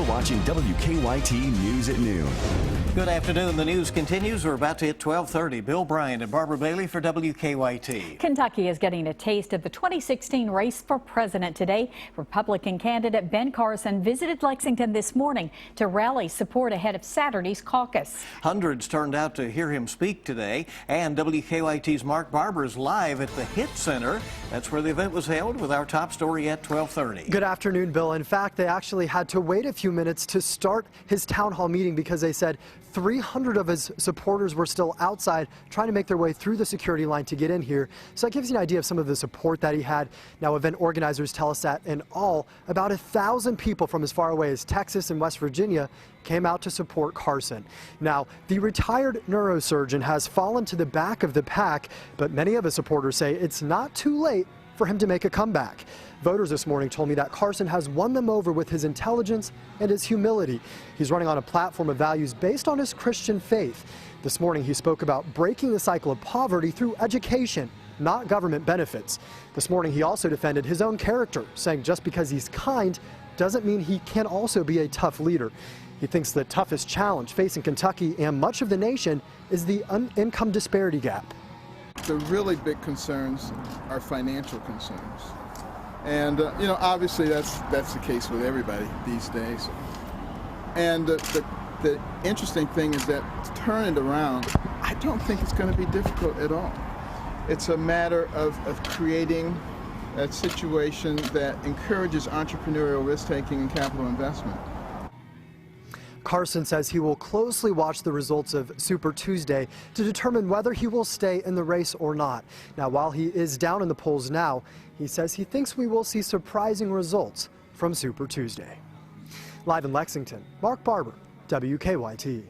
You're watching WKYT News at noon. Good afternoon. The news continues. We're about to hit 12:30. Bill Bryant and Barbara Bailey for WKYT. Kentucky is getting a taste of the 2016 race for president today. Republican candidate Ben Carson visited Lexington this morning to rally support ahead of Saturday's caucus. Hundreds turned out to hear him speak today, and WKYT's Mark Barber is live at the Hit Center. That's where the event was held, with our top story at 12:30. Good afternoon, Bill. In fact, they actually had to wait a few minutes to start his town hall meeting because they said 300 of his supporters were still outside trying to make their way through the security line to get in here. So that gives you an idea of some of the support that he had. Now, event organizers tell us that in all, about 1,000 people from as far away as Texas and West Virginia came out to support Carson. Now, the retired neurosurgeon has fallen to the back of the pack, but many of his supporters say it's not too late for him to make a comeback. Voters this morning told me that Carson has won them over with his intelligence and his humility. He's running on a platform of values based on his Christian faith. This morning he spoke about breaking the cycle of poverty through education, not government benefits. This morning he also defended his own character, saying just because he's kind doesn't mean he can also be a tough leader. He thinks the toughest challenge facing Kentucky and much of the nation is the income disparity gap. The really big concerns are financial concerns. And, obviously that's the case with everybody these days. And the interesting thing is that to turn it around, I don't think it's going to be difficult at all. It's a matter of creating a situation that encourages entrepreneurial risk-taking and capital investment. Carson says he will closely watch the results of Super Tuesday to determine whether he will stay in the race or not. Now, while he is down in the polls now, he says he thinks we will see surprising results from Super Tuesday. Live in Lexington, Mark Barber, WKYT.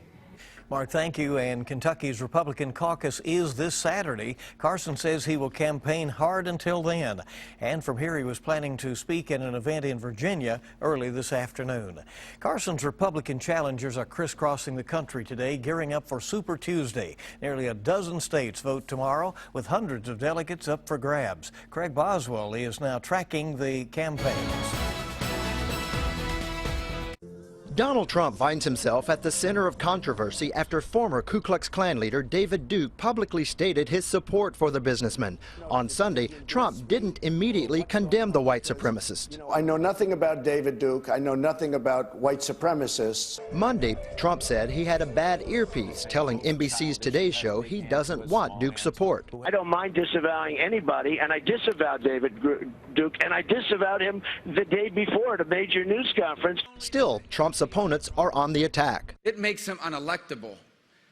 Mark, thank you. And Kentucky's Republican caucus is this Saturday. Carson says he will campaign hard until then. And from here, he was planning to speak at an event in Virginia early this afternoon. Carson's Republican challengers are crisscrossing the country today, gearing up for Super Tuesday. Nearly a dozen states vote tomorrow, with hundreds of delegates up for grabs. Craig Boswell is now tracking the campaigns. Donald Trump finds himself at the center of controversy after former Ku Klux Klan leader David Duke publicly stated his support for the businessman. On Sunday, Trump didn't immediately condemn the white supremacist. I know nothing about David Duke. I know nothing about white supremacists. Monday, Trump said he had a bad earpiece, telling NBC's Today Show he doesn't want Duke's support. I don't mind disavowing anybody, and I disavowed David Duke, and I disavowed him the day before at a major news conference. Still, Trump's opponents are on the attack. It makes him unelectable.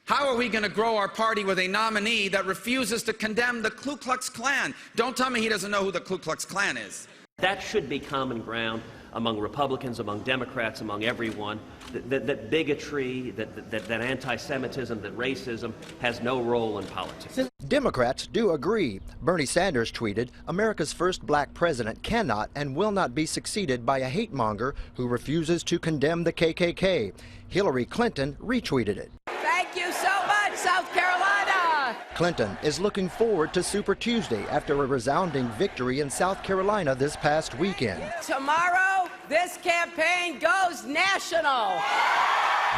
How are we going to grow our party with a nominee that refuses to condemn the Ku Klux Klan? Don't tell me he doesn't know who the Ku Klux Klan is. That should be common ground among Republicans, among Democrats, among everyone, that bigotry, that anti-Semitism, that racism has no role in politics. Democrats do agree. Bernie Sanders tweeted, "America's first black president cannot and will not be succeeded by a hate monger who refuses to condemn the KKK." Hillary Clinton retweeted it. Thank you so much, South Carolina. Clinton is looking forward to Super Tuesday after a resounding victory in South Carolina this past weekend. Tomorrow, this campaign goes national.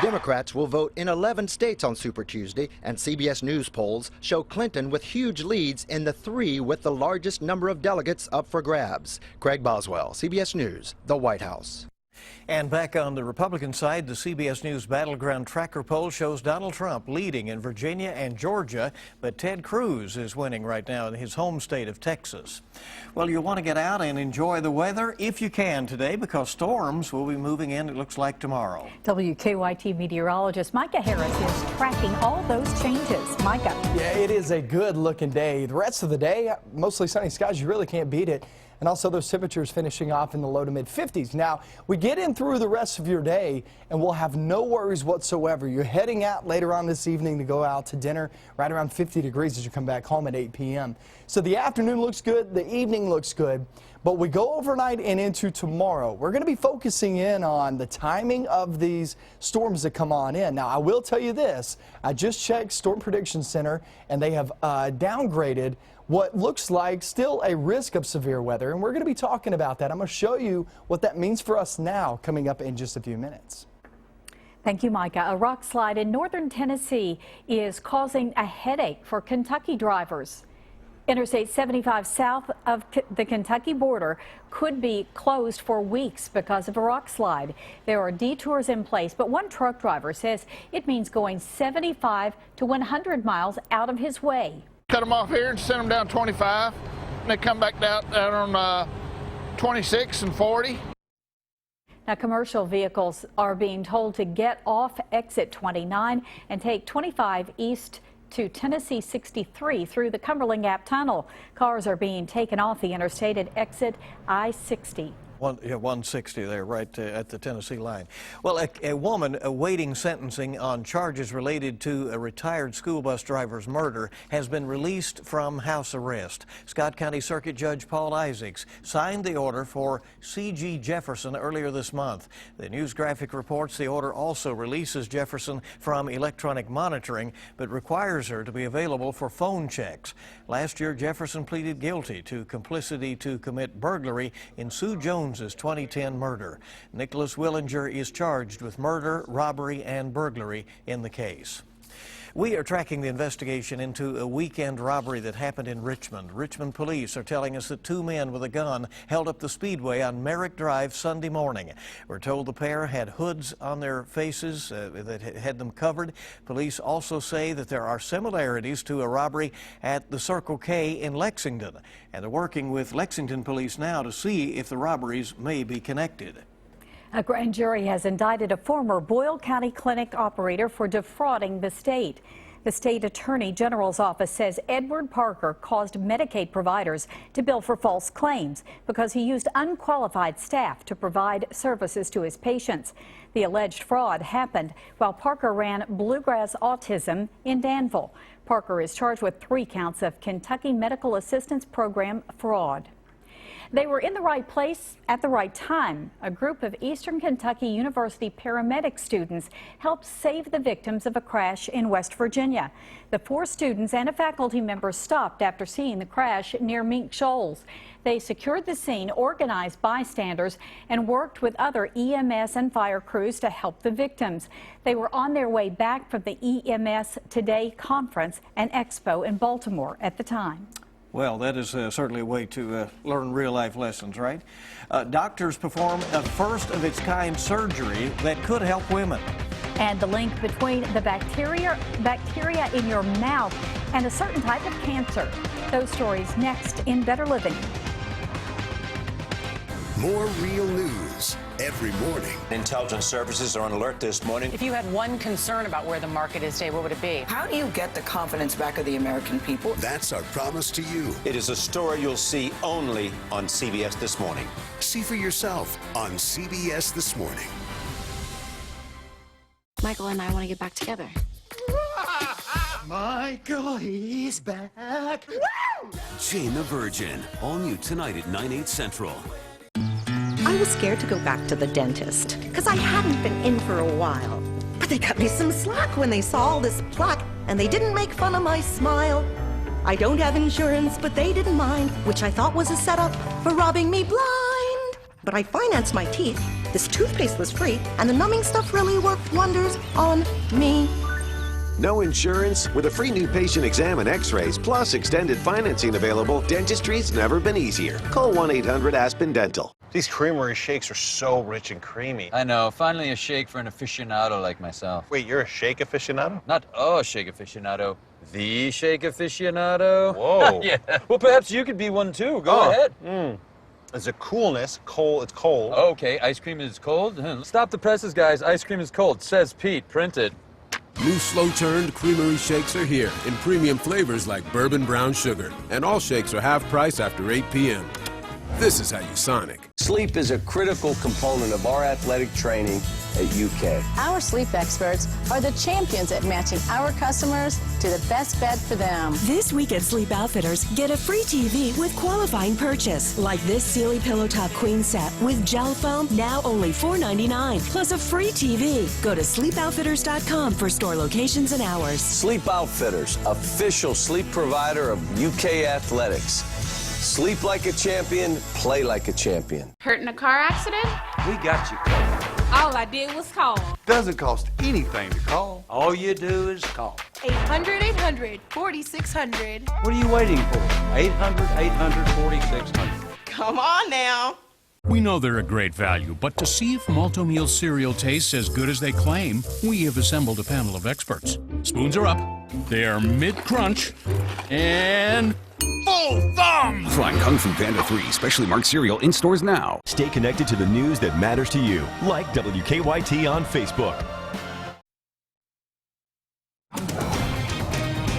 Democrats will vote in 11 states on Super Tuesday, and CBS News polls show Clinton with huge leads in the 3 with the largest number of delegates up for grabs. Craig Boswell, CBS News, the White House. And back on the Republican side, the CBS News Battleground Tracker poll shows Donald Trump leading in Virginia and Georgia, but Ted Cruz is winning right now in his home state of Texas. Well, you'll want to get out and enjoy the weather if you can today, because storms will be moving in, it looks like, tomorrow. WKYT meteorologist Micah Harris is tracking all those changes. Micah. Yeah, it is a good-looking day. The rest of the day, mostly sunny skies. You really can't beat it. And also those temperatures finishing off in the low to mid 50s. Now, we get in through the rest of your day and we'll have no worries whatsoever. You're heading out later on this evening to go out to dinner, right around 50 degrees as you come back home at 8 p.m. So the afternoon looks good, the evening looks good, but we go overnight and into tomorrow. We're going to be focusing in on the timing of these storms that come on in. Now, I will tell you this, I just checked Storm Prediction Center and they have downgraded what looks like still a risk of severe weather, and we're going to be talking about that. I'm going to show you what that means for us now, coming up in just a few minutes. Thank you, Micah. A rock slide in northern Tennessee is causing a headache for Kentucky drivers. Interstate 75 south of the Kentucky border could be closed for weeks because of a rock slide. There are detours in place, but one truck driver says it means going 75 to 100 miles out of his way. Cut them off here and send them down 25, and they come back down on 26 and 40. Now, commercial vehicles are being told to get off exit 29 and take 25 east to Tennessee 63 through the Cumberland Gap Tunnel. Cars are being taken off the interstate at exit I-60. 160 there, right at the Tennessee line. Well, a woman awaiting sentencing on charges related to a retired school bus driver's murder has been released from house arrest. Scott County Circuit Judge Paul Isaacs signed the order for C.G. Jefferson earlier this month. The news graphic reports the order also releases Jefferson from electronic monitoring, but requires her to be available for phone checks. Last year, Jefferson pleaded guilty to complicity to commit burglary in Sue Jones's 2010 murder. Nicholas Willinger is charged with murder, robbery, and burglary in the case. We are tracking the investigation into a weekend robbery that happened in Richmond. Richmond police are telling us that two men with a gun held up the speedway on Merrick Drive Sunday morning. We're told the pair had hoods on their faces that had them covered. Police also say that there are similarities to a robbery at the Circle K in Lexington, and they're working with Lexington police now to see if the robberies may be connected. A grand jury has indicted a former Boyle County Clinic operator for defrauding the state. The state attorney general's office says Edward Parker caused Medicaid providers to bill for false claims because he used unqualified staff to provide services to his patients. The alleged fraud happened while Parker ran Bluegrass Autism in Danville. Parker is charged with 3 counts of Kentucky Medical Assistance Program fraud. They were in the right place at the right time. A group of Eastern Kentucky University paramedic students helped save the victims of a crash in West Virginia. The 4 students and a faculty member stopped after seeing the crash near Mink Shoals. They secured the scene, organized bystanders, and worked with other EMS and fire crews to help the victims. They were on their way back from the EMS Today conference and expo in Baltimore at the time. Well, that is certainly a way to learn real-life lessons, right? Doctors perform a first-of-its-kind surgery that could help women. And the link between the bacteria in your mouth and a certain type of cancer. Those stories next in Better Living. More real news every morning. Intelligence services are on alert this morning. If you had one concern about where the market is today, what would it be? How do you get the confidence back of the American people? That's our promise to you. It is a story you'll see only on CBS This Morning. See for yourself on CBS This Morning. Michael and I want to get back together. Michael, he's back. Jane the Virgin, all new tonight at 9/8 Central. I was scared to go back to the dentist because I hadn't been in for a while. But they cut me some slack when they saw all this plaque, and they didn't make fun of my smile. I don't have insurance, but they didn't mind, which I thought was a setup for robbing me blind. But I financed my teeth, this toothpaste was free, and the numbing stuff really worked wonders on me. No insurance? With a free new patient exam and x-rays, plus extended financing available, dentistry's never been easier. Call 1-800-ASPEN-DENTAL. These creamery shakes are so rich and creamy. I know. Finally a shake for an aficionado like myself. Wait, you're a shake aficionado? Not a shake aficionado. The shake aficionado. Whoa. Yeah. Well, perhaps you could be one too. Go ahead. There's a coolness. It's cold. Okay, ice cream is cold. Stop the presses, guys. Ice cream is cold. Says Pete. Printed. New slow-turned creamery shakes are here in premium flavors like bourbon brown sugar. And all shakes are half price after 8 p.m. This is how you Sonic. Sleep is a critical component of our athletic training at UK. Our sleep experts are the champions at matching our customers to the best bed for them. This week at Sleep Outfitters, get a free TV with qualifying purchase, like this Sealy Pillow Top Queen Set with gel foam, now only $4.99, plus a free TV. Go to sleepoutfitters.com for store locations and hours. Sleep Outfitters, official sleep provider of UK athletics. Sleep like a champion, play like a champion. Hurt in a car accident? We got you covered. All I did was call. Doesn't cost anything to call. All you do is call. 800-800-4600. What are you waiting for? 800-800-4600. Come on now. We know they're a great value, but to see if Malto-Meal cereal tastes as good as they claim, we have assembled a panel of experts. Spoons are up, they are mid-crunch, and full thumb! Try Kung Fu Panda 3, specially marked cereal in stores now. Stay connected to the news that matters to you, like WKYT on Facebook.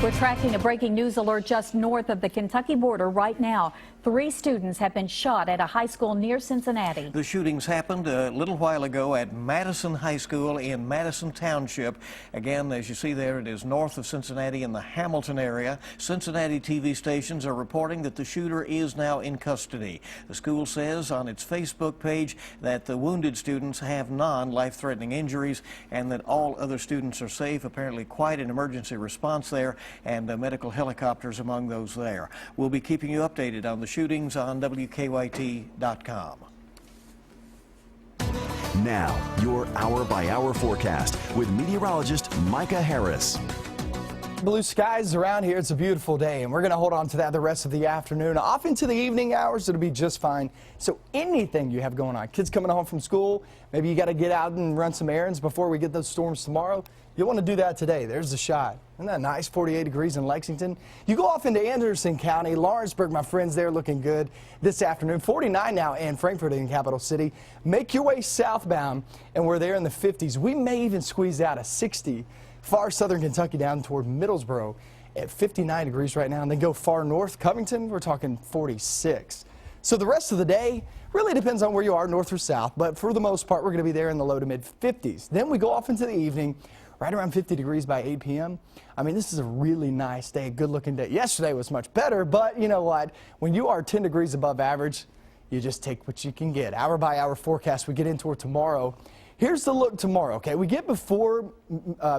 We're tracking a breaking news alert just north of the Kentucky border right now. 3 students have been shot at a high school near Cincinnati. The shootings happened a little while ago at Madison High School in Madison Township. Again, as you see there, it is north of Cincinnati in the Hamilton area. Cincinnati TV stations are reporting that the shooter is now in custody. The school says on its Facebook page that the wounded students have non-life-threatening injuries and that all other students are safe. Apparently quite an emergency response there, and medical helicopters among those there. We'll be keeping you updated on the shootings on WKYT.com. Now, your hour-by-hour forecast with meteorologist Micah Harris. Blue skies around here. It's a beautiful day, and we're going to hold on to that the rest of the afternoon. Off into the evening hours, it'll be just fine. So anything you have going on, kids coming home from school, maybe you got to get out and run some errands before we get those storms tomorrow. You'll want to do that today. There's the shot. Isn't that nice? 48 degrees in Lexington. You go off into Anderson County, Lawrenceburg, my friends there looking good this afternoon. 49 now in Frankfort in Capital City. Make your way southbound, and we're there in the 50s. We may even squeeze out a 60. Far southern Kentucky down toward Middlesboro at 59 degrees right now, and then go far north, Covington, we're talking 46. So the rest of the day really depends on where you are, north or south, but for the most part, we're going to be there in the low to mid 50s. Then we go off into the evening, right around 50 degrees by 8 p.m. I mean, this is a really nice day, good looking day. Yesterday was much better, but you know what? When you are 10 degrees above average, you just take what you can get. Hour by hour forecast we get into tomorrow. Here's the look tomorrow, okay? We get before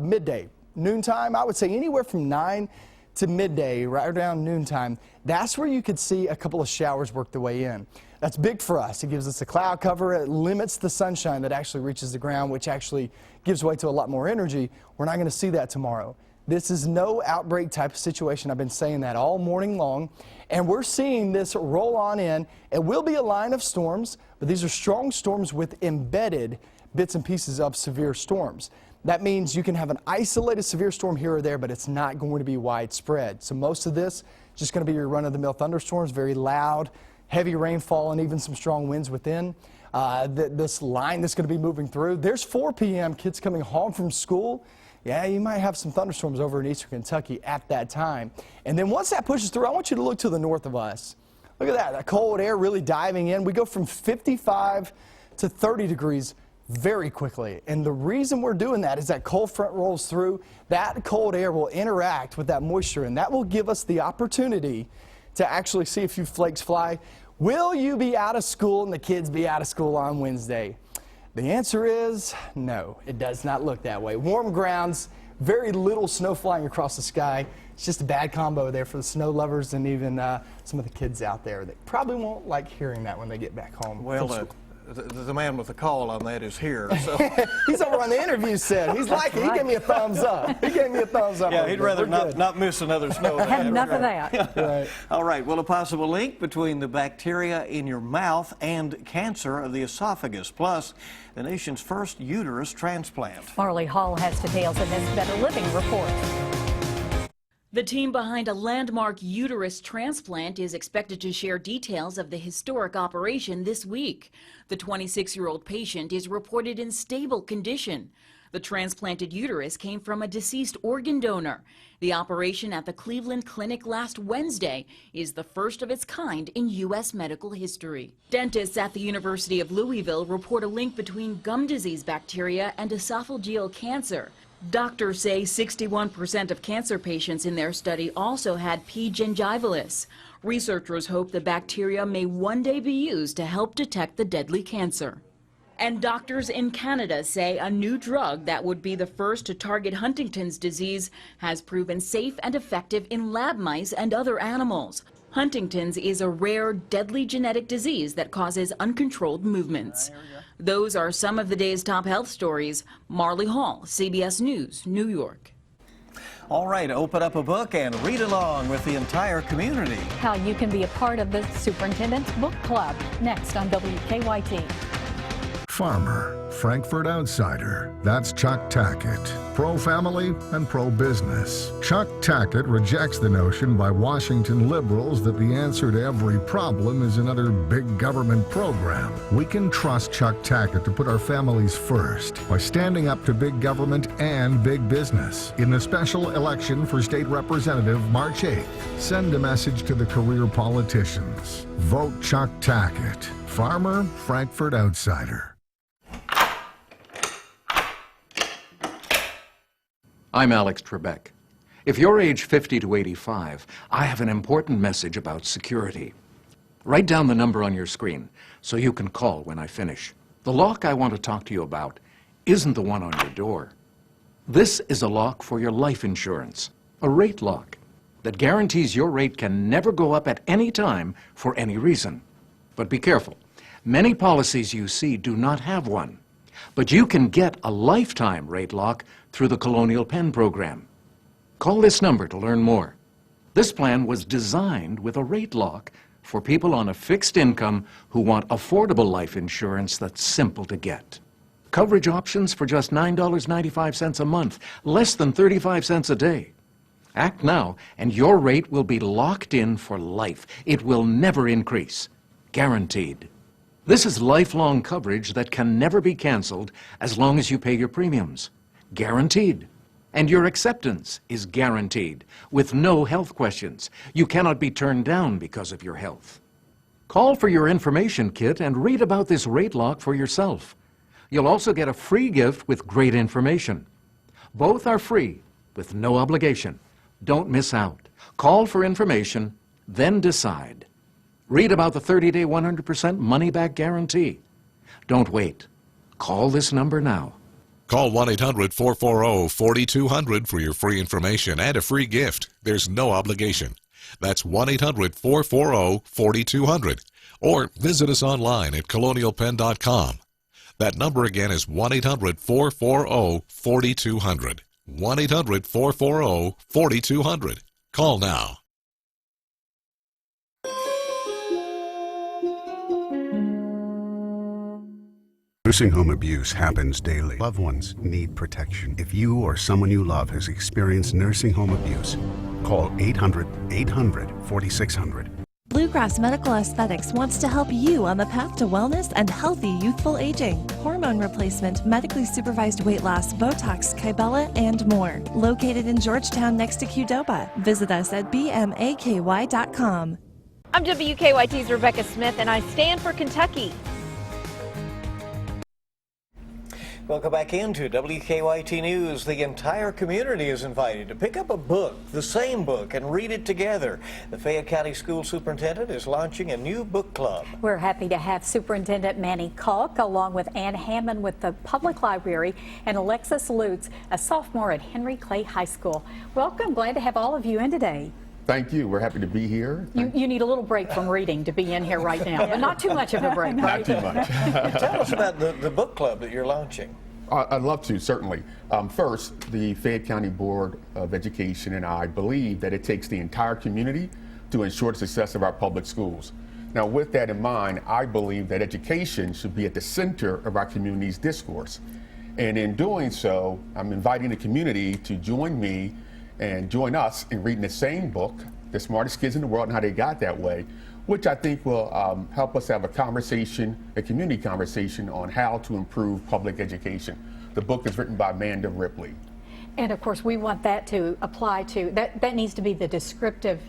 midday, noontime. I would say anywhere from 9 to midday, right around noontime. That's where you could see a couple of showers work their way in. That's big for us. It gives us a cloud cover. It limits the sunshine that actually reaches the ground, which actually gives way to a lot more energy. We're not going to see that tomorrow. This is no outbreak type of situation. I've been saying that all morning long. And we're seeing this roll on in. It will be a line of storms, but these are strong storms with embedded bits and pieces of severe storms. That means you can have an isolated severe storm here or there, but it's not going to be widespread. So most of this is just going to be your run-of-the-mill thunderstorms, very loud, heavy rainfall, and even some strong winds within. This line that's going to be moving through. There's 4 p.m. kids coming home from school. Yeah, you might have some thunderstorms over in eastern Kentucky at that time. And then once that pushes through, I want you to look to the north of us. Look at that, that cold air really diving in. We go from 55 to 30 degrees very quickly. And the reason we're doing that is that cold front rolls through. That cold air will interact with that moisture, and that will give us the opportunity to actually see a few flakes fly. Will you be out of school and the kids be out of school on Wednesday? The answer is no, it does not look that way. Warm grounds, very little snow flying across the sky. It's just a bad combo there for the snow lovers and even some of the kids out there. They probably won't like hearing that when they get back home. Well, the man with the call on that is here. So. He's over on the interview set. He's like, he gave me a thumbs up. He gave me a thumbs up. Yeah, he'd rather not miss another snow day. Have enough of that. Right. All right. Well, a possible link between the bacteria in your mouth and cancer of the esophagus, plus the nation's first uterus transplant. Marley Hall has details in this Better Living report. The team behind a landmark uterus transplant is expected to share details of the historic operation this week. The 26-year-old patient is reported in stable condition. The transplanted uterus came from a deceased organ donor. The operation at the Cleveland Clinic last Wednesday is the first of its kind in U.S. medical history. Dentists at the University of Louisville report a link between gum disease bacteria and esophageal cancer. Doctors say 61% of cancer patients in their study also had P. gingivalis. Researchers hope the bacteria may one day be used to help detect the deadly cancer. And doctors in Canada say a new drug that would be the first to target Huntington's disease has proven safe and effective in lab mice and other animals. Huntington's is a rare, deadly genetic disease that causes uncontrolled movements. Those are some of the day's top health stories. Marley Hall, CBS News, New York. All right, open up a book and read along with the entire community. How you can be a part of the Superintendent's Book Club. Next on WKYT. Farmer, Frankfurt outsider. That's Chuck Tackett. Pro-family and pro-business. Chuck Tackett rejects the notion by Washington liberals that the answer to every problem is another big government program. We can trust Chuck Tackett to put our families first by standing up to big government and big business. In the special election for state representative March 8th, send a message to the career politicians. Vote Chuck Tackett. Farmer, Frankfurt outsider. I'm Alex Trebek. If you're age 50 to 85, I have an important message about security. Write down the number on your screen so you can call when I finish. The lock I want to talk to you about isn't the one on your door. This is a lock for your life insurance, a rate lock that guarantees your rate can never go up at any time for any reason. But be careful. Many policies you see do not have one. But you can get a lifetime rate lock through the Colonial Penn program. Call this number to learn more. This plan was designed with a rate lock for people on a fixed income who want affordable life insurance that's simple to get. Coverage options for just $9.95 a month, less than 35 cents a day. Act now and your rate will be locked in for life. It will never increase. Guaranteed. This is lifelong coverage that can never be canceled as long as you pay your premiums. Guaranteed. And your acceptance is guaranteed, with no health questions. You cannot be turned down because of your health. Call for your information kit and read about this rate lock for yourself. You'll also get a free gift with great information. Both are free, with no obligation. Don't miss out. Call for information, then decide. Read about the 30-day 100% money-back guarantee. Don't wait. Call this number now. Call 1-800-440-4200 for your free information and a free gift. There's no obligation. That's 1-800-440-4200. Or visit us online at colonialpenn.com. That number again is 1-800-440-4200. 1-800-440-4200. Call now. Nursing home abuse happens daily. Loved ones need protection. If you or someone you love has experienced nursing home abuse, call 800-800-4600. Bluegrass Medical Aesthetics wants to help you on the path to wellness and healthy youthful aging. Hormone replacement, medically supervised weight loss, Botox, Kybella, and more. Located in Georgetown next to Qdoba. Visit us at bmaky.com. I'm WKYT's Rebecca Smith, and I stand for Kentucky. Welcome back into WKYT News. The entire community is invited to pick up a book, the same book, and read it together. The Fayette County School Superintendent is launching a new book club. We're happy to have Superintendent Manny Kalk along with Ann Hammond with the Public Library and Alexis Lutz, a sophomore at Henry Clay High School. Welcome. Glad to have all of you in today. Thank you. We're happy to be here. You need a little break from reading to be in here right now, but not too much of a break, right? Not too much. Tell us about the book club that you're launching. I'd love to, certainly. First, the Fayette County Board of Education and I believe that it takes the entire community to ensure the success of our public schools. Now, with that in mind, I believe that education should be at the center of our community's discourse. And in doing so, I'm inviting the community to join me and join us in reading the same book, The Smartest Kids in the World and How They Got That Way, which I think will help us have a conversation, a community conversation on how to improve public education. The book is written by Amanda Ripley. And of course, we want that to apply to, that needs to be the descriptive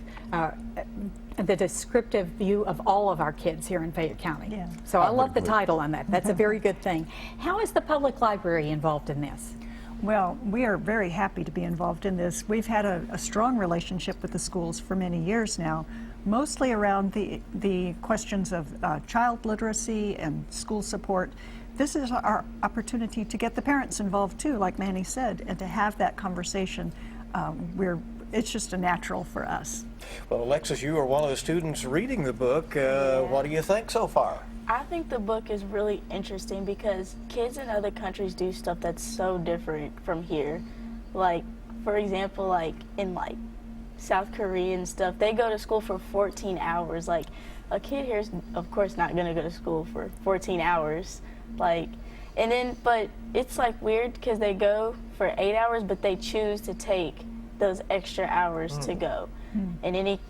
view of all of our kids here in Fayette County. Yeah. So I love the title on that. That's a very good thing. How is the public library involved in this? Well, we are very happy to be involved in this. We've had a strong relationship with the schools for many years now, mostly around the questions of child literacy and school support. This is our opportunity to get the parents involved too, like Manny said, and to have that conversation. It's just a natural for us. Well, Alexis, you are one of the students reading the book. What do you think so far? I think the book is really interesting because kids in other countries do stuff that's so different from here. Like, for example, like in South Korea and stuff, they go to school for 14 hours. Like, a kid here is, of course, not going to go to school for 14 hours. Like, and then, but it's like weird because they go for 8 hours, but they choose to take those extra hours to go. And any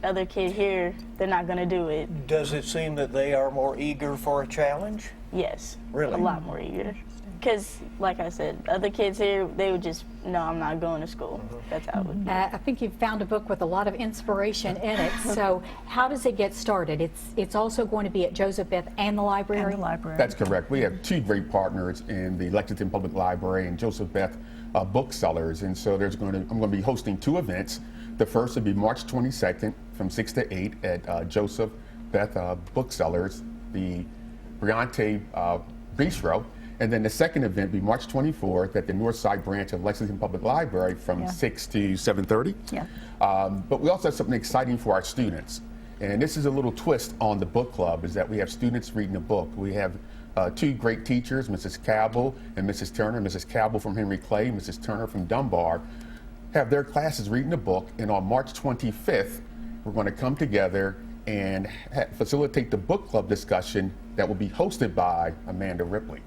other kid here, they're not going to do it. Does it seem that they are more eager for a challenge? Yes. Really? A lot more eager. Because, like I said, other kids here, they would just, no, I'm not going to school. That's how it would be. I think you've found a book with a lot of inspiration in it. So how does it get started? It's also going to be at Joseph Beth and the library? And the library. That's correct. We have two great partners in the Lexington Public Library and Joseph Beth booksellers. And so I'm going to be hosting two events. The first will be March 22nd from 6 to 8 at Joseph Beth Booksellers, the Briante Bistro. And then the second event will be March 24th at the Northside branch of Lexington Public Library from 6 to 7:30. Yeah. But we also have something exciting for our students. And this is a little twist on the book club, is that we have students reading a book. We have two great teachers, Mrs. Cabell and Mrs. Turner. Mrs. Cabell from Henry Clay, Mrs. Turner from Dunbar, have their classes reading a book. And on March 25th, we're going to come together and facilitate the book club discussion that will be hosted by Amanda Ripley.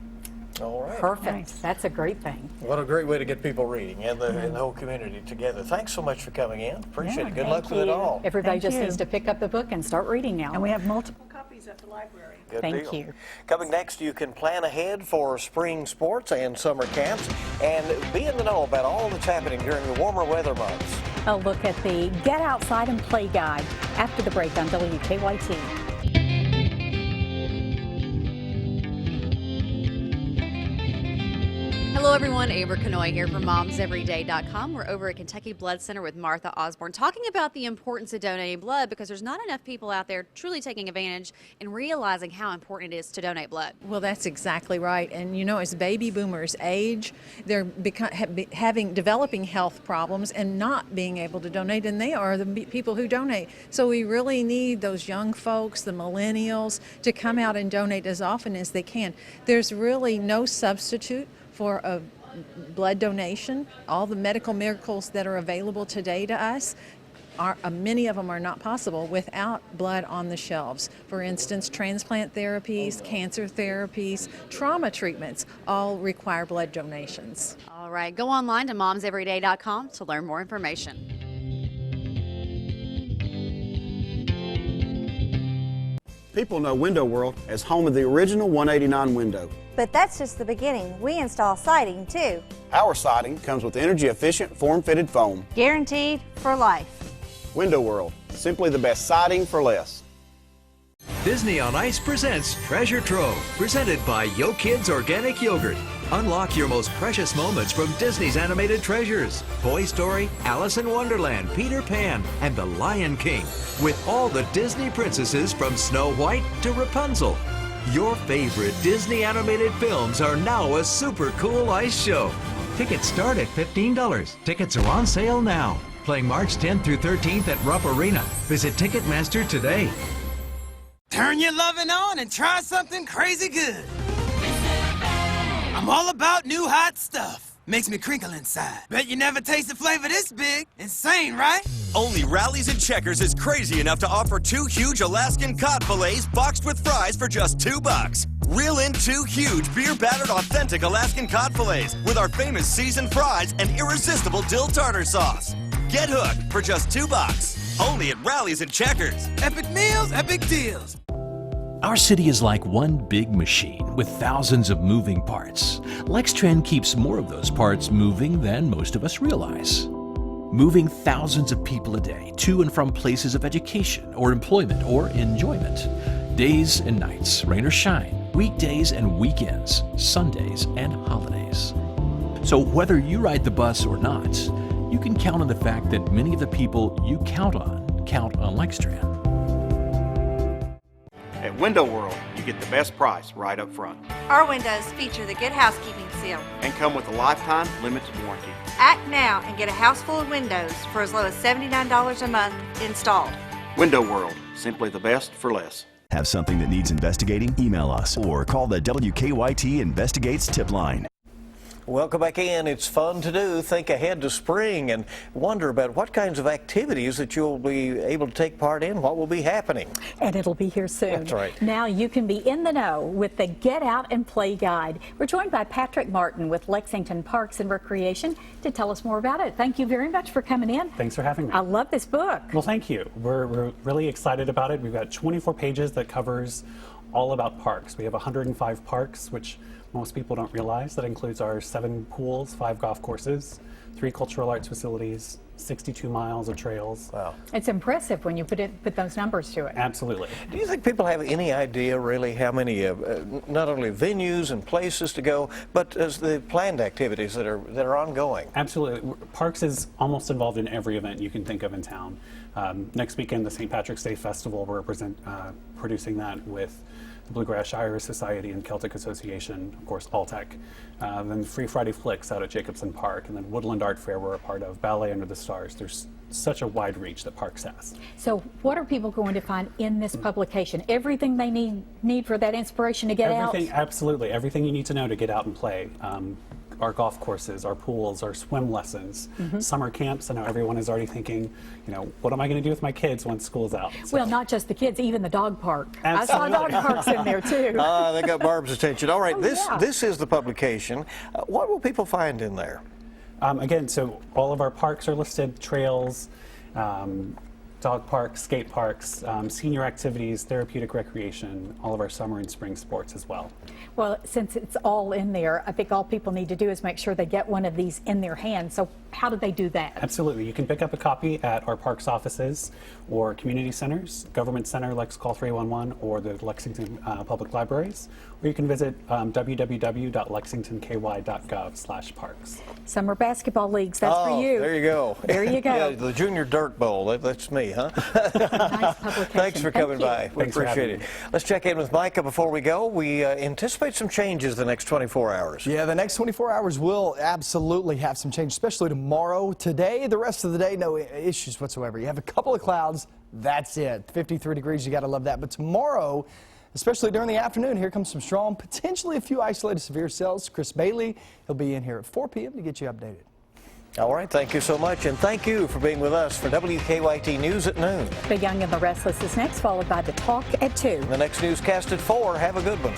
All right. Perfect. Nice. That's a great thing. What a great way to get people reading and the whole community together. Thanks so much for coming in. Appreciate it. Good luck with it all. Everybody just needs to pick up the book and start reading now. And we have multiple copies at the library. Good Thank deal. you. Coming next, you can plan ahead for spring sports and summer camps and be in the know about all that's happening during the warmer weather months. A look at the Get Outside and Play guide after the break on WKYT. Hello everyone, Amber Kanoy here from MomsEveryday.com. We're over at Kentucky Blood Center with Martha Osborne talking about the importance of donating blood because there's not enough people out there truly taking advantage and realizing how important it is to donate blood. Well, that's exactly right. And you know, as baby boomers age, they're developing health problems and not being able to donate, and they are the people who donate. So we really need those young folks, the millennials, to come out and donate as often as they can. There's really no substitute for a blood donation. All the medical miracles that are available today to us, many of them are not possible without blood on the shelves. For instance, transplant therapies, cancer therapies, trauma treatments all require blood donations. All right, go online to MomsEveryday.com to learn more information. People know Window World as home of the original 189 window. But that's just the beginning. We install siding too. Our siding comes with energy-efficient, form-fitted foam. Guaranteed for life. Window World, simply the best siding for less. Disney on Ice presents Treasure Trove, presented by Yo Kids Organic Yogurt. Unlock your most precious moments from Disney's animated treasures. Toy Story, Alice in Wonderland, Peter Pan, and The Lion King. With all the Disney princesses from Snow White to Rapunzel. Your favorite Disney animated films are now a super cool ice show. Tickets start at $15. Tickets are on sale now. Playing March 10th through 13th at Rupp Arena. Visit Ticketmaster today. Turn your loving on and try something crazy good. I'm all about new hot stuff. Makes me crinkle inside. Bet you never tasted flavor this big. Insane, right? Only Rallies and Checkers is crazy enough to offer 2 huge Alaskan cod fillets boxed with fries for just $2. Reel in 2 huge beer-battered authentic Alaskan cod fillets with our famous seasoned fries and irresistible dill tartar sauce. Get hooked for just $2. Only at Rallies and Checkers. Epic meals, epic deals. Our city is like one big machine with thousands of moving parts. Lextran keeps more of those parts moving than most of us realize. Moving thousands of people a day to and from places of education or employment or enjoyment. Days and nights, rain or shine, weekdays and weekends, Sundays and holidays. So whether you ride the bus or not, you can count on the fact that many of the people you count on Lextran. At Window World, you get the best price right up front Our windows feature the Good Housekeeping seal. and come with a lifetime limited warranty. Act now and get a house full of windows for as low as $79 a month installed. Window World, simply the best for less. Have something that needs investigating? Email us or call the WKYT Investigates tip line. Welcome back in. It's fun to do. Think ahead to spring and wonder about what kinds of activities that you'll be able to take part in, what will be happening. And it'll be here soon. That's right. Now you can be in the know with the Get Out and Play Guide. We're joined by Patrick Martin with Lexington Parks and Recreation to tell us more about it. Thank you very much for coming in. Thanks for having me. I love this book. Well, thank you. We're really excited about it. We've got 24 pages that covers all about parks. We have 105 parks, which most people don't realize. That includes our 7 pools, 5 golf courses, 3 cultural arts facilities, 62 miles of trails. Wow. It's impressive when you put those numbers to it. Absolutely. Do you think people have any idea really how many not only venues and places to go, but as the planned activities that are ongoing? Absolutely. Parks is almost involved in every event you can think of in town. Next weekend, the St. Patrick's Day Festival, we're producing that with the Bluegrass Shire Society and Celtic Association, of course, Alltech. Then Free Friday Flicks out at Jacobson Park, and then Woodland Art Fair we're a part of, Ballet Under the Stars. There's such a wide reach that Parks has. So what are people going to find in this publication? Everything they need for that inspiration to get out? Absolutely. Everything you need to know to get out and play. Our golf courses, our pools, our swim lessons, summer camps. I know everyone is already thinking, what am I going to do with my kids once school's out? So. Well, not just the kids, even the dog park. Absolutely. I saw dog parks in there too. They got Barb's attention. All right, yeah. this is the publication. What will people find in there? Again, so all of our parks are listed, trails, dog parks, skate parks, senior activities, therapeutic recreation, all of our summer and spring sports as well. Well, since it's all in there, I think all people need to do is make sure they get one of these in their hands. So how do they do that? Absolutely. You can pick up a copy at our parks offices or community centers, Government Center, Lex Call 311, or the Lexington Public Libraries, or you can visit www.lexingtonky.gov/parks. Summer basketball leagues, that's for you. There you go. There you go. Yeah, the Junior Dirt Bowl, that's me, huh? Nice publication. Thanks for coming by. We Thanks for appreciate it. having me. Let's check in with Micah before we go. We anticipate some changes the next 24 hours. Yeah, the next 24 hours will absolutely have some change, especially tomorrow. Today, the rest of the day, no issues whatsoever. You have a couple of clouds, that's it. 53 degrees, you got to love that. But tomorrow, especially during the afternoon, here comes some strong, potentially a few isolated severe cells. Chris Bailey, he'll be in here at 4 p.m. to get you updated. All right, thank you so much, and thank you for being with us for WKYT News at noon. The Young and the Restless is next, followed by The Talk at 2. The next newscast at 4. Have a good one.